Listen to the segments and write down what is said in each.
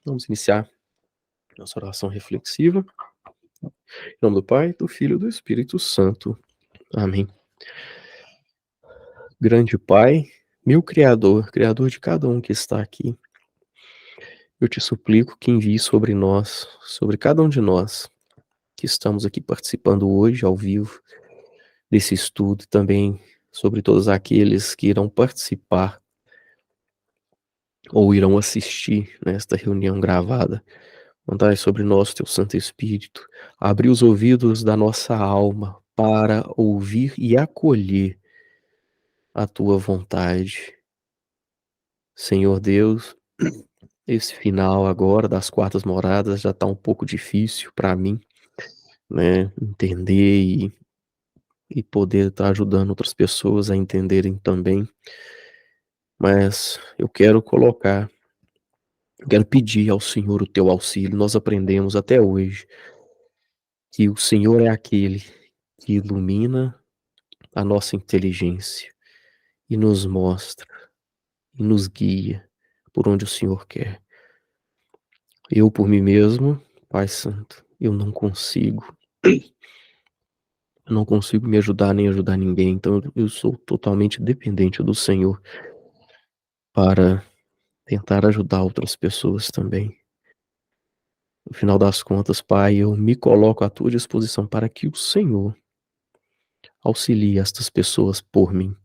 Vamos iniciar nossa oração reflexiva. Em nome do Pai, do Filho e do Espírito Santo. Amém. Grande Pai, meu Criador, Criador de cada um que está aqui, eu te suplico que envie sobre nós, sobre cada um de nós, que estamos aqui participando hoje, ao vivo, desse estudo, também sobre todos aqueles que irão participar ou irão assistir nesta reunião gravada. Mandai sobre nós teu Santo Espírito, abrir os ouvidos da nossa alma para ouvir e acolher a tua vontade. Senhor Deus, esse final agora das quartas moradas já está um pouco difícil para mim, né, entender e poder estar ajudando outras pessoas a entenderem também, mas eu quero pedir ao Senhor o teu auxílio. Nós aprendemos até hoje que o Senhor é aquele que ilumina a nossa inteligência e nos mostra e nos guia por onde o Senhor quer. Eu, por mim mesmo, Pai Santo, eu não consigo me ajudar nem ajudar ninguém, então eu sou totalmente dependente do Senhor para tentar ajudar outras pessoas também. No final das contas, Pai, eu me coloco à tua disposição para que o Senhor auxilie estas pessoas por mim.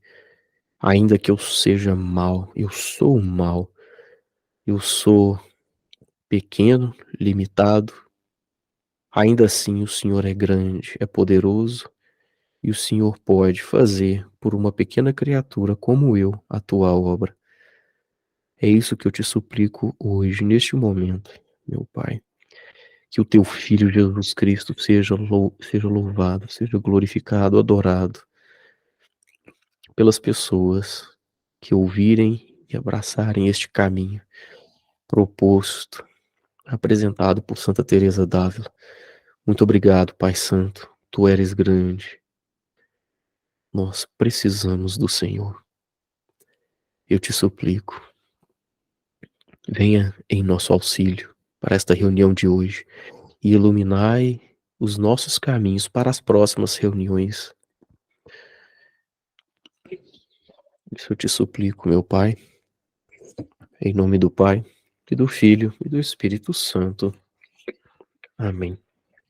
Ainda que eu seja mau, eu sou mau, eu sou pequeno, limitado, ainda assim o Senhor é grande, é poderoso, e o Senhor pode fazer por uma pequena criatura como eu a tua obra. É isso que eu te suplico hoje, neste momento, meu Pai. Que o teu Filho Jesus Cristo seja louvado, seja glorificado, adorado pelas pessoas que ouvirem e abraçarem este caminho proposto, apresentado por Santa Teresa d'Ávila. Muito obrigado, Pai Santo, tu eres grande. Nós precisamos do Senhor. Eu te suplico, venha em nosso auxílio para esta reunião de hoje e iluminai os nossos caminhos para as próximas reuniões. Isso eu te suplico, meu Pai, em nome do Pai, e do Filho, e do Espírito Santo. Amém.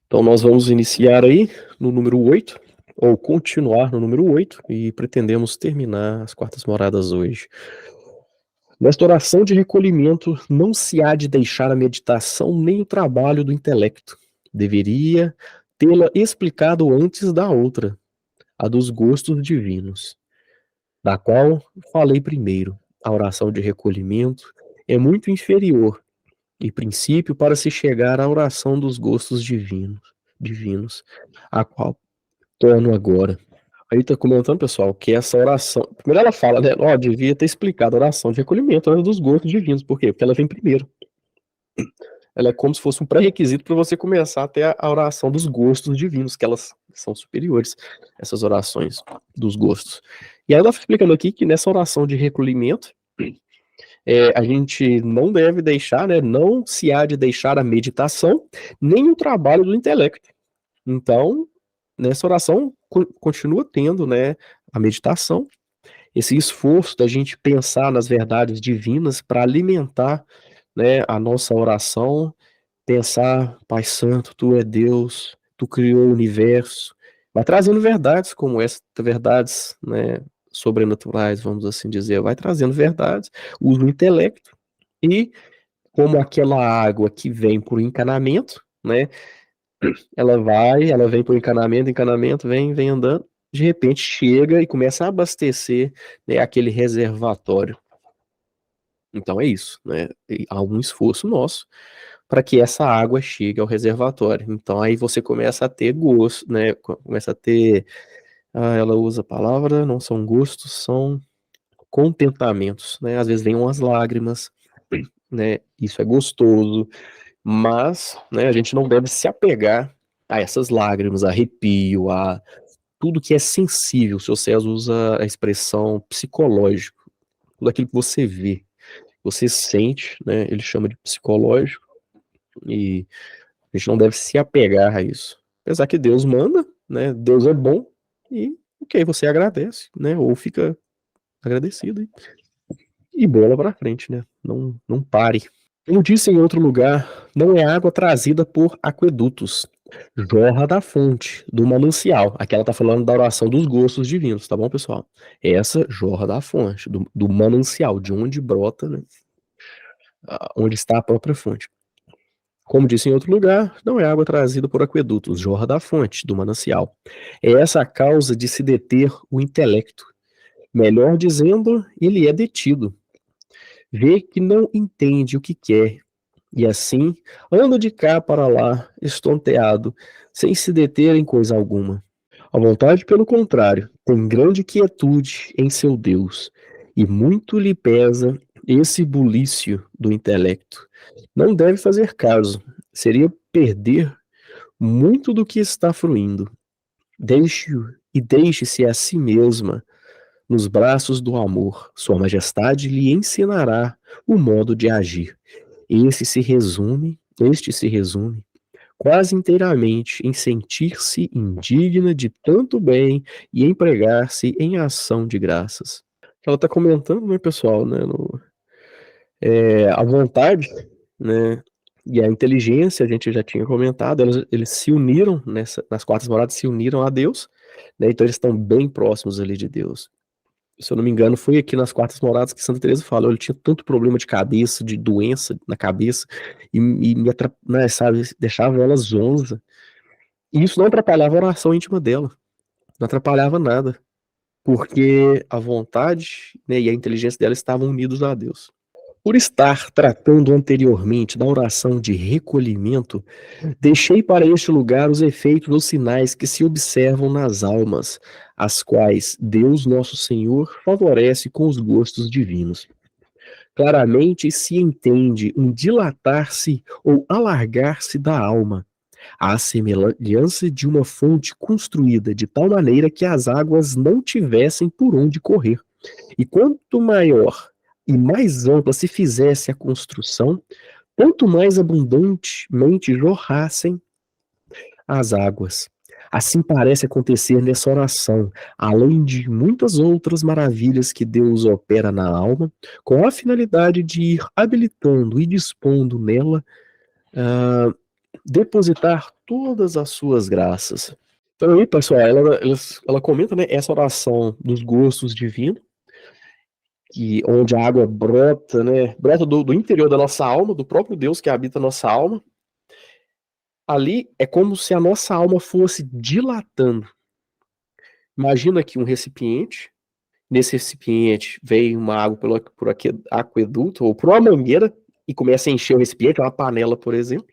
Então nós vamos iniciar aí no número 8, ou continuar no número 8, e pretendemos terminar as quartas moradas hoje. Nesta oração de recolhimento, não se há de deixar a meditação nem o trabalho do intelecto. Deveria tê-la explicado antes da outra, a dos gostos divinos, da qual falei primeiro. A oração de recolhimento é muito inferior e princípio para se chegar à oração dos gostos divinos, a qual torno agora. Aí tá comentando, pessoal, que essa oração, primeiro ela fala, né, devia ter explicado a oração de recolhimento, a dos gostos divinos. Por quê? Porque ela vem primeiro. Ela é como se fosse um pré-requisito para você começar a ter a oração dos gostos divinos, que elas são superiores, essas orações dos gostos. E aí ela fica explicando aqui que nessa oração de recolhimento, a gente não deve deixar, né, não se há de deixar a meditação, nem o trabalho do intelecto. Então, nessa oração, continua tendo, né, a meditação, esse esforço da gente pensar nas verdades divinas para alimentar, né, a nossa oração, pensar, Pai Santo, Tu é Deus, Tu criou o universo, vai trazendo verdades como essas, verdades, né, sobrenaturais, vamos assim dizer, vai trazendo verdades, usa o intelecto, e como aquela água que vem por encanamento, né, ela vem por encanamento, vem andando, de repente chega e começa a abastecer, né, aquele reservatório. Então é isso, né, há um esforço nosso para que essa água chegue ao reservatório. Então aí você começa a ter gosto, né, começa a ter, ela usa a palavra, não são gostos, são contentamentos, né, às vezes vem umas lágrimas, né, isso é gostoso, mas, né, a gente não deve se apegar a essas lágrimas, arrepio, a tudo que é sensível. O seu César usa a expressão psicológico, tudo aquilo que você vê, você sente, né, ele chama de psicológico, e a gente não deve se apegar a isso. Apesar que Deus manda, né, Deus é bom, e ok, você agradece, né, ou fica agradecido e bola pra frente, né, não pare. Como disse em outro lugar, não é água trazida por aquedutos, jorra da fonte, do manancial. Aqui ela tá falando da oração dos gostos divinos, tá bom, pessoal? Essa jorra da fonte, do manancial, de onde brota, né, onde está a própria fonte. Como disse em outro lugar, não é água trazida por aquedutos, jorra da fonte, do manancial. É essa a causa de se deter o intelecto. Melhor dizendo, ele é detido. Vê que não entende o que quer, e assim anda de cá para lá, estonteado, sem se deter em coisa alguma. A vontade, pelo contrário, tem grande quietude em seu Deus, e muito lhe pesa esse bulício do intelecto. Não deve fazer caso, seria perder muito do que está fruindo. Deixe-o e deixe-se a si mesma nos braços do amor. Sua Majestade lhe ensinará o modo de agir. Este se resume quase inteiramente em sentir-se indigna de tanto bem e empregar-se em ação de graças. Ela está comentando, né, pessoal, né, a vontade, né, e a inteligência, a gente já tinha comentado, eles se uniram nas quartas moradas, se uniram a Deus, né, então eles estão bem próximos ali de Deus. Se eu não me engano, foi aqui nas quartas moradas que Santa Teresa falou, ele tinha tanto problema de cabeça, de doença na cabeça, e me né, sabe, deixava ela zonza. E isso não atrapalhava a oração íntima dela, não atrapalhava nada, porque a vontade, né, e a inteligência dela estavam unidos a Deus. Por estar tratando anteriormente da oração de recolhimento, deixei para este lugar os efeitos ou sinais que se observam nas almas, as quais Deus Nosso Senhor favorece com os gostos divinos. Claramente se entende um dilatar-se ou alargar-se da alma, à semelhança de uma fonte construída de tal maneira que as águas não tivessem por onde correr. E quanto maior e mais ampla se fizesse a construção, tanto mais abundantemente jorrassem as águas. Assim parece acontecer nessa oração, além de muitas outras maravilhas que Deus opera na alma, com a finalidade de ir habilitando e dispondo nela, depositar todas as suas graças. Então aí, pessoal, ela comenta, né, essa oração dos gostos divinos, que onde a água brota, né, brota do interior da nossa alma, do próprio Deus que habita a nossa alma. Ali é como se a nossa alma fosse dilatando. Imagina aqui um recipiente, nesse recipiente vem uma água por aqueduto ou por uma mangueira e começa a encher o recipiente, uma panela, por exemplo.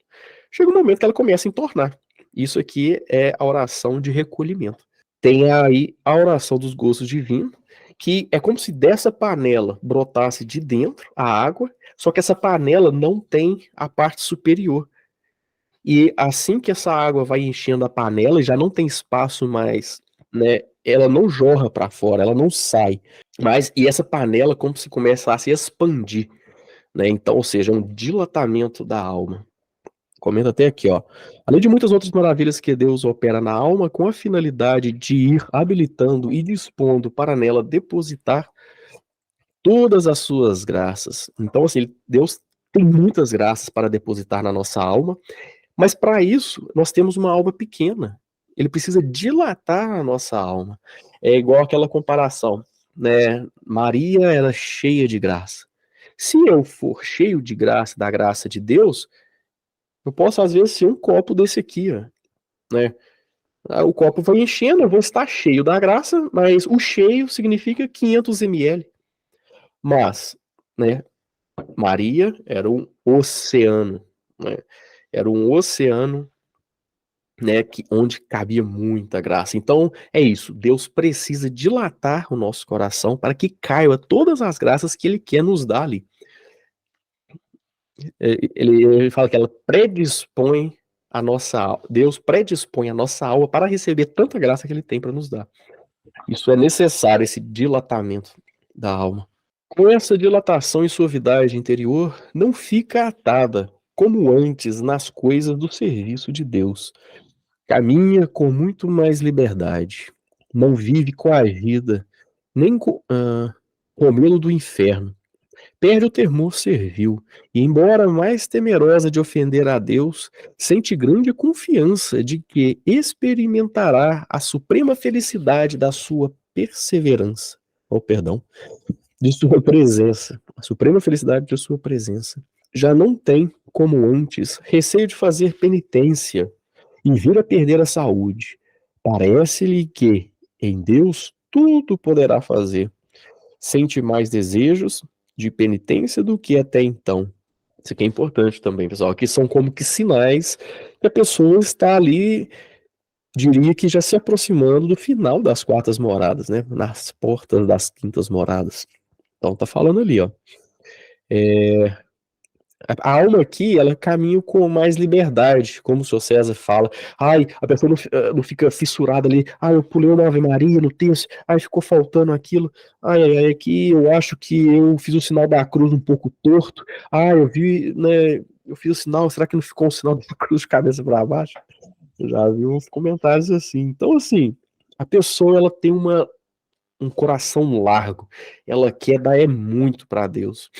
Chega um momento que ela começa a entornar. Isso aqui é a oração de recolhimento. Tem aí a oração dos gostos divinos, que é como se dessa panela brotasse de dentro a água, só que essa panela não tem a parte superior. E assim que essa água vai enchendo a panela, já não tem espaço mais, né? Ela não jorra para fora, ela não sai. Mas e essa panela como se começasse a expandir, né? Então, ou seja, um dilatamento da alma. Comenta até aqui, ó. Além de muitas outras maravilhas que Deus opera na alma, com a finalidade de ir habilitando e dispondo para nela depositar todas as suas graças. Então, assim, Deus tem muitas graças para depositar na nossa alma, mas para isso nós temos uma alma pequena. Ele precisa dilatar a nossa alma. É igual aquela comparação, né? Maria era cheia de graça. Se eu for cheio de graça, da graça de Deus, eu posso, às vezes, ser um copo desse aqui, ó, né? O copo vai enchendo, eu vou estar cheio da graça, mas o cheio significa 500 ml. Mas, né, Maria era um oceano, né? Era um oceano, né, onde cabia muita graça. Então, é isso. Deus precisa dilatar o nosso coração para que caiam todas as graças que Ele quer nos dar ali. Ele fala que ela predispõe a nossa alma. Deus predispõe a nossa alma para receber tanta graça que Ele tem para nos dar. Isso é necessário, esse dilatamento da alma. Com essa dilatação e suavidade interior, não fica atada, como antes, nas coisas do serviço de Deus. Caminha com muito mais liberdade. Não vive coagida, nem com medo do inferno. Perde o temor servil, e embora mais temerosa de ofender a Deus, sente grande confiança de que experimentará a suprema felicidade da sua perseverança. Oh, perdão, de sua presença, a suprema felicidade de sua presença. Já não tem, como antes, receio de fazer penitência e vir a perder a saúde. Parece-lhe que, em Deus, tudo poderá fazer. Sente mais desejos de penitência do que até então. Isso aqui é importante também, pessoal, que são como que sinais que a pessoa está ali, diria que já se aproximando do final das quartas moradas, né? Nas portas das quintas moradas. Então tá falando ali, ó. A alma aqui, ela caminha com mais liberdade, como o senhor César fala. Ai, a pessoa não fica fissurada ali. Ai, eu pulei uma Ave Maria no terço. Ai, ficou faltando aquilo. Ai, aqui eu acho que eu fiz o sinal da cruz um pouco torto. Ai, eu vi, né, eu fiz o sinal, será que não ficou um sinal da cruz de cabeça para baixo? Eu já vi uns comentários assim. Então, assim, a pessoa, ela tem um coração largo. Ela quer dar muito para Deus.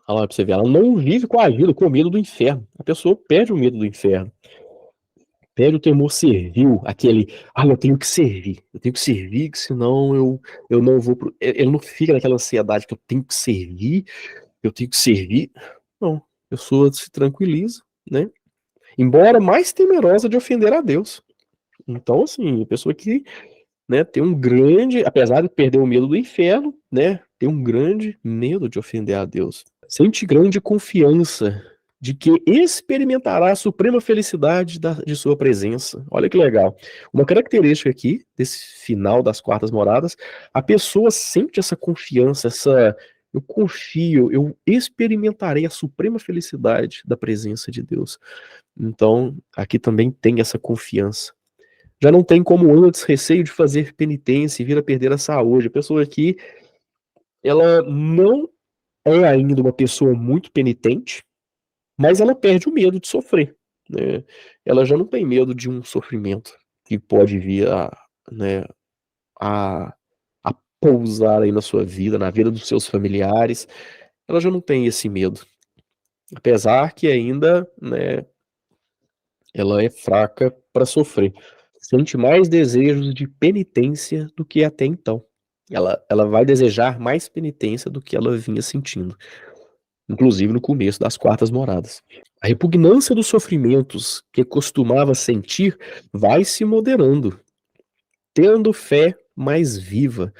Olha lá pra você ver, ela não vive coagida com o medo do inferno. A pessoa perde o medo do inferno. Perde o temor servil, aquele, eu tenho que servir, que senão eu não vou pro... Ele não fica naquela ansiedade que eu tenho que servir. Não, a pessoa se tranquiliza, né? Embora mais temerosa de ofender a Deus. Então, assim, a pessoa que, né, tem um grande, apesar de perder o medo do inferno, né, tem um grande medo de ofender a Deus. Sente grande confiança de que experimentará a suprema felicidade de sua presença. Olha que legal. Uma característica aqui, desse final das quartas moradas, a pessoa sente essa confiança, eu confio, eu experimentarei a suprema felicidade da presença de Deus. Então, aqui também tem essa confiança. Já não tem como antes receio de fazer penitência e vir a perder a saúde. A pessoa aqui, ela não é ainda uma pessoa muito penitente, mas ela perde o medo de sofrer, né? Ela já não tem medo de um sofrimento que pode vir né, a, a pousar aí na sua vida, na vida dos seus familiares. Ela já não tem esse medo, apesar que ainda, né, ela é fraca para sofrer. Sente mais desejos de penitência do que até então. Ela vai desejar mais penitência do que ela vinha sentindo, inclusive no começo das quartas moradas. A repugnância dos sofrimentos que costumava sentir vai se moderando, tendo fé mais viva.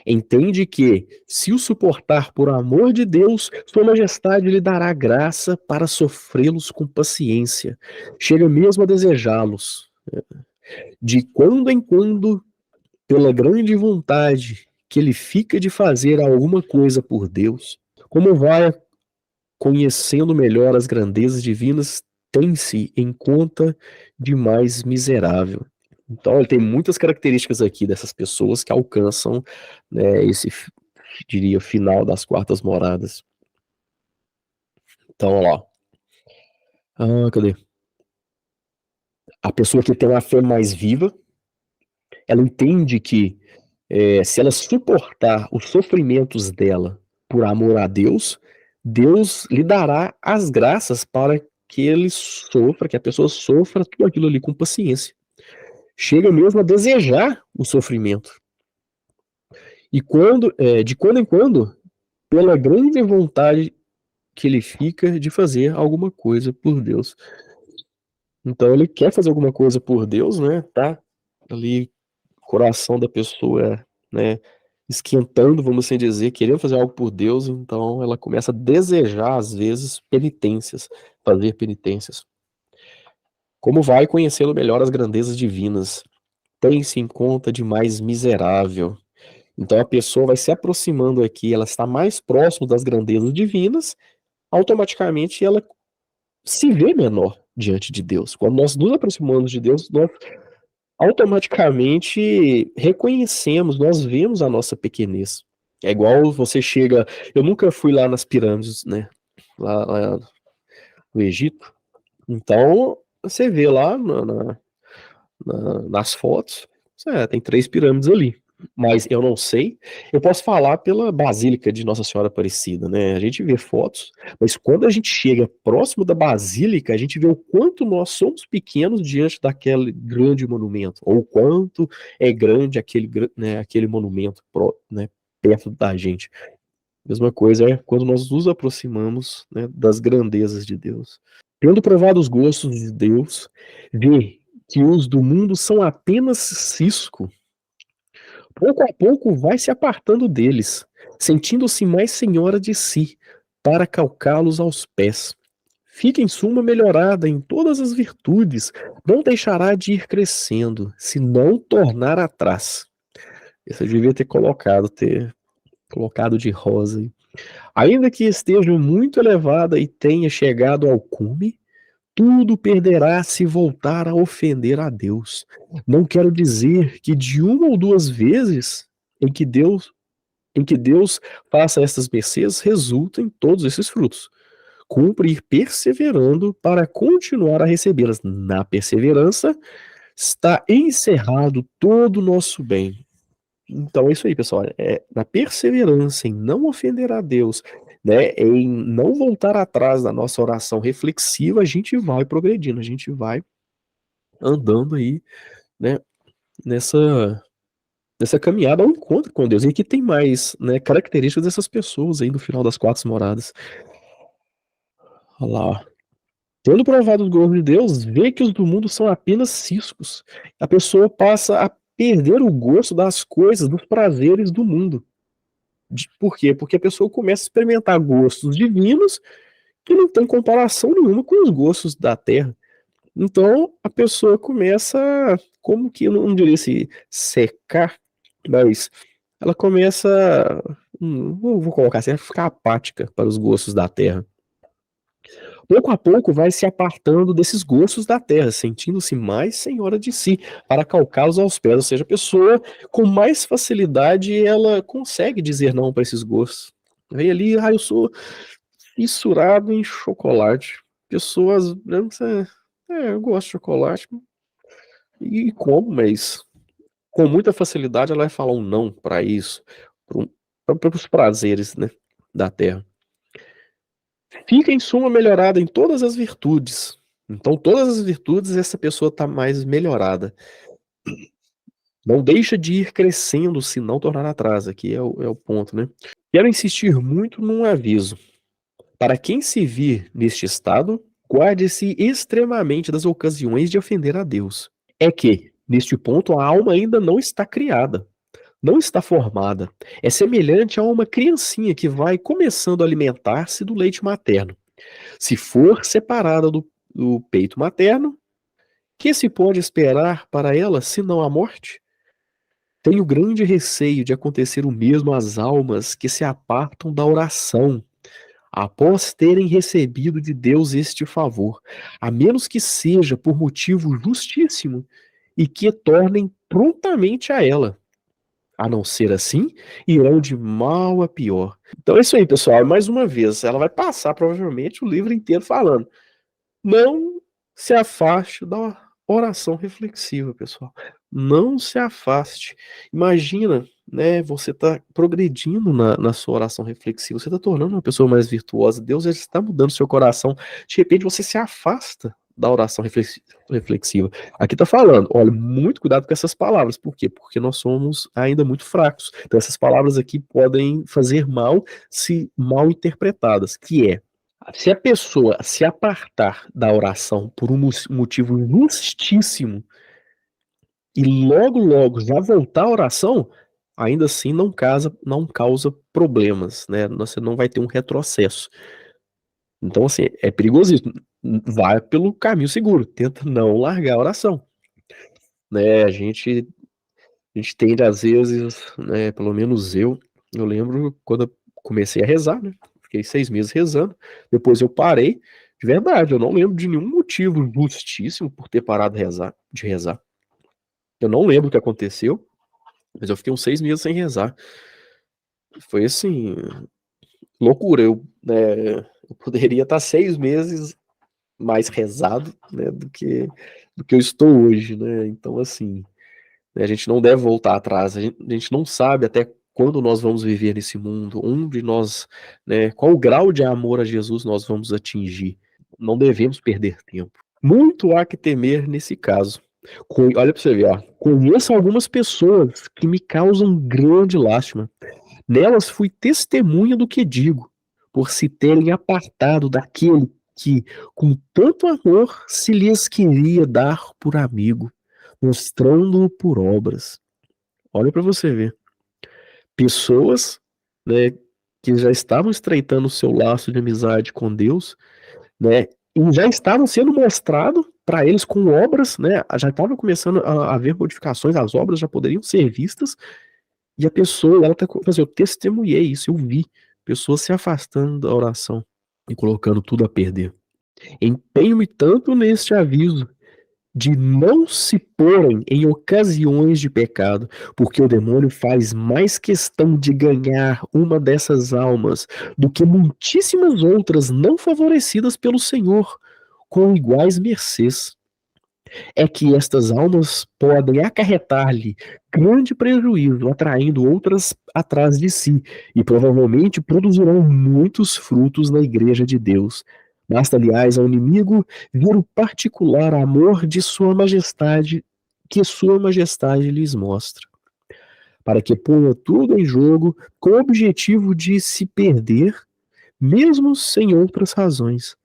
Entende que, se o suportar por amor de Deus, Sua Majestade lhe dará graça para sofrê-los com paciência. Chega mesmo a desejá-los. De quando em quando, pela grande vontade que ele fica de fazer alguma coisa por Deus, como vai conhecendo melhor as grandezas divinas, tem-se em conta de mais miserável. Então, ele tem muitas características aqui dessas pessoas que alcançam, né, esse, diria, final das quartas moradas. Então, olha lá. Cadê? A pessoa que tem uma fé mais viva, ela entende que se ela suportar os sofrimentos dela por amor a Deus, Deus lhe dará as graças para que ele sofra, que a pessoa sofra tudo aquilo ali com paciência. Chega mesmo a desejar o sofrimento. E de quando em quando, pela grande vontade que ele fica de fazer alguma coisa por Deus. Então ele quer fazer alguma coisa por Deus, né? Tá ali, o coração da pessoa, né, esquentando, vamos assim dizer, querendo fazer algo por Deus, então ela começa a desejar, às vezes, penitências, fazer penitências. Como vai conhecê-lo melhor as grandezas divinas? Tem-se em conta de mais miserável. Então a pessoa vai se aproximando aqui, ela está mais próximo das grandezas divinas, automaticamente ela se vê menor diante de Deus. Quando nós nos aproximamos de Deus, nós automaticamente reconhecemos, nós vemos a nossa pequenez. É igual você chega. Eu nunca fui lá nas pirâmides, né? Lá no Egito. Então, você vê lá nas fotos, tem 3 pirâmides ali. Mas eu não sei. Eu posso falar pela Basílica de Nossa Senhora Aparecida, né? A gente vê fotos, mas quando a gente chega próximo da Basílica, a gente vê o quanto nós somos pequenos diante daquele grande monumento, ou o quanto é grande aquele monumento, né, perto da gente. Mesma coisa é quando nós nos aproximamos, né, das grandezas de Deus. Tendo provado os gostos de Deus, vê que os do mundo são apenas cisco. Pouco a pouco vai se apartando deles, sentindo-se mais senhora de si, para calcá-los aos pés. Fica em suma melhorada em todas as virtudes, não deixará de ir crescendo, se não tornar atrás. Esse eu devia ter colocado de rosa. Ainda que esteja muito elevada e tenha chegado ao cume, tudo perderá se voltar a ofender a Deus. Não quero dizer que de uma ou duas vezes em que Deus faça estas mercês resultem todos esses frutos. Cumpre ir perseverando para continuar a recebê-las. Na perseverança está encerrado todo o nosso bem. Então é isso aí, pessoal. Na perseverança em não ofender a Deus, né, em não voltar atrás da nossa oração reflexiva, a gente vai progredindo, a gente vai andando aí, né, nessa, nessa caminhada ao encontro com Deus. E aqui tem mais, né, características dessas pessoas aí no final das 4 moradas. Olha lá, ó. Tendo provado os gostos de Deus, vê que os do mundo são apenas ciscos. A pessoa passa a perder o gosto das coisas, dos prazeres do mundo. Por quê? Porque a pessoa começa a experimentar gostos divinos que não tem comparação nenhuma com os gostos da terra. Então, a pessoa começa, como que, eu não diria se secar, mas ela começa, vou colocar assim, a ficar apática para os gostos da terra. Pouco a pouco vai se apartando desses gostos da terra, sentindo-se mais senhora de si, para calcá-los aos pés. Ou seja, a pessoa com mais facilidade ela consegue dizer não para esses gostos. Vem ali, eu sou fissurado em chocolate. Pessoas brancas, eu gosto de chocolate e como, mas com muita facilidade ela vai falar um não para isso, para os prazeres, né, da terra. Fica em suma melhorada em todas as virtudes. Então, todas as virtudes, essa pessoa está mais melhorada. Não deixa de ir crescendo se não tornar atrás. Aqui é o ponto, né? Quero insistir muito num aviso. Para quem se vir neste estado, guarde-se extremamente das ocasiões de ofender a Deus. É que, neste ponto, a alma ainda não está criada, não está formada. É semelhante a uma criancinha que vai começando a alimentar-se do leite materno. Se for separada do peito materno, que se pode esperar para ela senão a morte? Tenho grande receio de acontecer o mesmo às almas que se apartam da oração, após terem recebido de Deus este favor, a menos que seja por motivo justíssimo e que tornem prontamente a ela. A não ser assim, irão de mal a pior. Então é isso aí, pessoal. Mais uma vez, ela vai passar provavelmente o livro inteiro falando. Não se afaste da oração reflexiva, pessoal. Não se afaste. Imagina, né, você está progredindo na sua oração reflexiva, você está tornando uma pessoa mais virtuosa, Deus já está mudando seu coração. De repente você se afasta da oração reflexiva. Aqui está falando, olha, muito cuidado com essas palavras. Por quê? Porque nós somos ainda muito fracos. Então essas palavras aqui podem fazer mal se mal interpretadas, que é se a pessoa se apartar da oração por um motivo justíssimo e logo já voltar à oração, ainda assim não causa problemas, né? Você não vai ter um retrocesso. Então, assim, é perigosíssimo. Vai pelo caminho seguro, tenta não largar a oração, né? A gente tende às vezes, né, pelo menos eu lembro quando eu comecei a rezar, né? Fiquei 6 meses rezando, depois eu parei, de verdade, eu não lembro de nenhum motivo justíssimo por ter parado de rezar. Eu não lembro o que aconteceu, mas eu fiquei uns 6 meses sem rezar. foi assim, loucura. Eu poderia estar 6 meses mais rezado, né, do que eu estou hoje, né? Então, assim, né, a gente não deve voltar atrás. A gente não sabe até quando nós vamos viver nesse mundo, onde nós, né, qual o grau de amor a Jesus nós vamos atingir. Não devemos perder tempo. Muito há que temer nesse caso. Olha para você ver, ó. Conheço algumas pessoas que me causam grande lástima. Nelas fui testemunha do que digo, por se terem apartado daquele que, com tanto amor, se lhes queria dar por amigo, mostrando-o por obras. Olha para você ver. Pessoas, né, que já estavam estreitando o seu laço de amizade com Deus, né, e já estavam sendo mostrado para eles com obras, né, já estava começando a haver modificações, as obras já poderiam ser vistas, e a pessoa, ela tá, assim, eu testemunhei isso, eu vi pessoas se afastando da oração e colocando tudo a perder. Empenho-me tanto neste aviso de não se porem em ocasiões de pecado, porque o demônio faz mais questão de ganhar uma dessas almas do que muitíssimas outras não favorecidas pelo Senhor, com iguais mercês. É que estas almas podem acarretar-lhe grande prejuízo, atraindo outras atrás de si, e provavelmente produzirão muitos frutos na igreja de Deus. Basta, aliás, ao inimigo ver o particular amor de sua majestade, que sua majestade lhes mostra, para que ponha tudo em jogo com o objetivo de se perder, mesmo sem outras razões.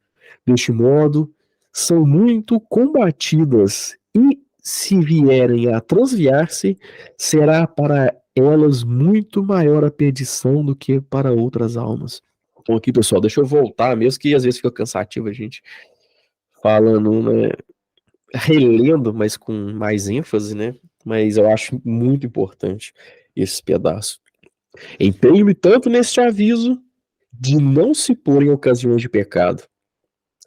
Deste modo, são muito combatidas e, se vierem a transviar-se, será para elas muito maior a perdição do que para outras almas. Então aqui, pessoal, deixa eu voltar, mesmo que às vezes fica cansativo a gente falando, né, relendo, mas com mais ênfase, né? Mas eu acho muito importante esse pedaço. Empenho-me tanto neste aviso de não se pôr em ocasiões de pecado,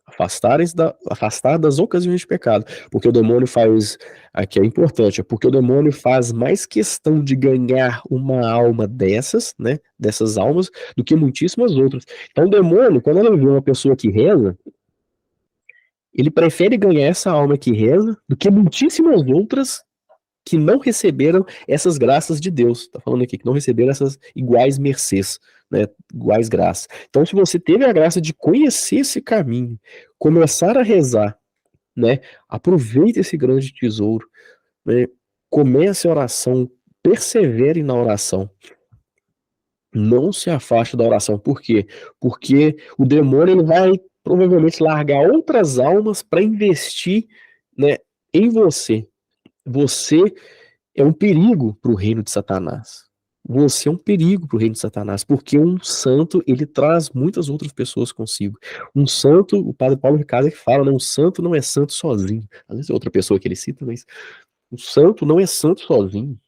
afastar das ocasiões de pecado, porque o demônio faz, aqui é importante, é porque o demônio faz mais questão de ganhar uma alma dessas, né, dessas almas, do que muitíssimas outras. Então o demônio, quando ele vê uma pessoa que reza, ele prefere ganhar essa alma que reza do que muitíssimas outras que não receberam essas graças de Deus. Está falando aqui que não receberam essas iguais mercês, né, iguais graças. Então, se você teve a graça de conhecer esse caminho, começar a rezar, né, aproveite esse grande tesouro, né, comece a oração, persevere na oração. Não se afaste da oração. Por quê? Porque o demônio ele vai provavelmente largar outras almas para investir, né, em você. Você é um perigo para o reino de Satanás. Você é um perigo para o reino de Satanás, porque um santo, ele traz muitas outras pessoas consigo. Um santo, o padre Paulo Ricardo que fala, né, um santo não é santo sozinho. Às vezes é outra pessoa que ele cita, mas um santo não é santo sozinho.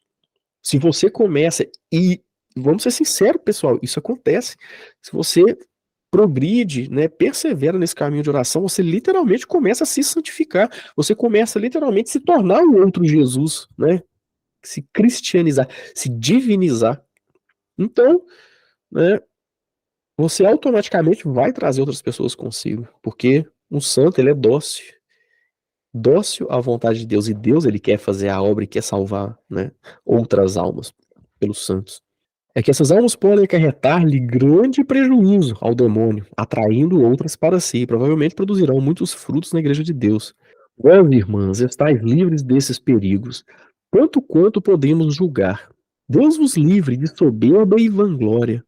Se você começa, e vamos ser sinceros, pessoal, isso acontece. Se você progride, né, persevera nesse caminho de oração, você literalmente começa a se santificar, você começa literalmente a se tornar um outro Jesus, né? Se cristianizar, se divinizar. Então, né, você automaticamente vai trazer outras pessoas consigo, porque um santo, ele é dócil, dócil à vontade de Deus, e Deus, ele quer fazer a obra e quer salvar, né, outras almas pelos santos. É que essas almas podem acarretar-lhe grande prejuízo ao demônio, atraindo outras para si, provavelmente produzirão muitos frutos na igreja de Deus. Vós, irmãs, estáis livres desses perigos, tanto quanto podemos julgar. Deus vos livre de soberba e vanglória,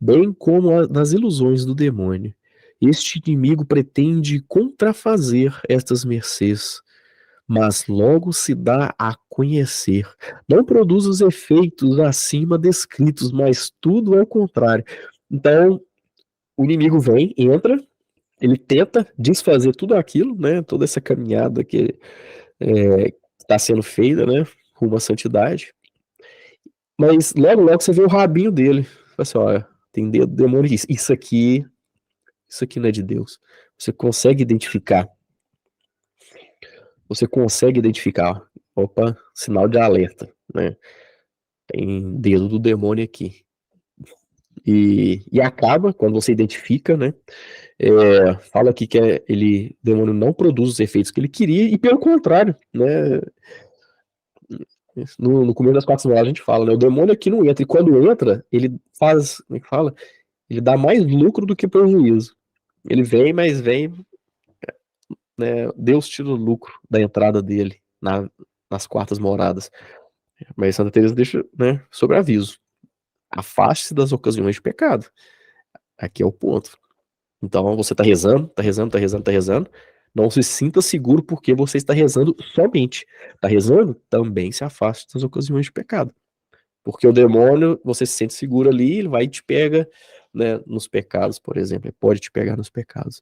bem como das ilusões do demônio. Este inimigo pretende contrafazer estas mercês, mas logo se dá a conhecer. Não produz os efeitos acima descritos, mas tudo ao contrário. Então, o inimigo vem, entra, ele tenta desfazer tudo aquilo, né? Toda essa caminhada que está sendo feita, né? Rumo à santidade. Mas logo, logo você vê o rabinho dele. Fala assim, olha, tem dedo demônio disso. Isso aqui não é de Deus. Você consegue identificar. Você consegue identificar. Opa, sinal de alerta, né? Tem dedo do demônio aqui. E acaba quando você identifica, né? Fala aqui que demônio não produz os efeitos que ele queria, e pelo contrário, né? No começo das quatro semanas a gente fala, né? O demônio aqui não entra, e quando entra, ele faz, como é que fala? Ele dá mais lucro do que prejuízo. Ele vem, mas vem, né? Deus tira o lucro da entrada dele nas quartas moradas. Mas Santa Teresa deixa, né, sobre aviso. Afaste-se das ocasiões de pecado. Aqui é o ponto. Então você tá rezando, tá rezando, tá rezando, tá rezando. Não se sinta seguro porque você está rezando somente. Tá rezando? Também se afaste das ocasiões de pecado. Porque o demônio, você se sente seguro ali, ele vai e te pega, né, nos pecados, por exemplo. Ele pode te pegar nos pecados.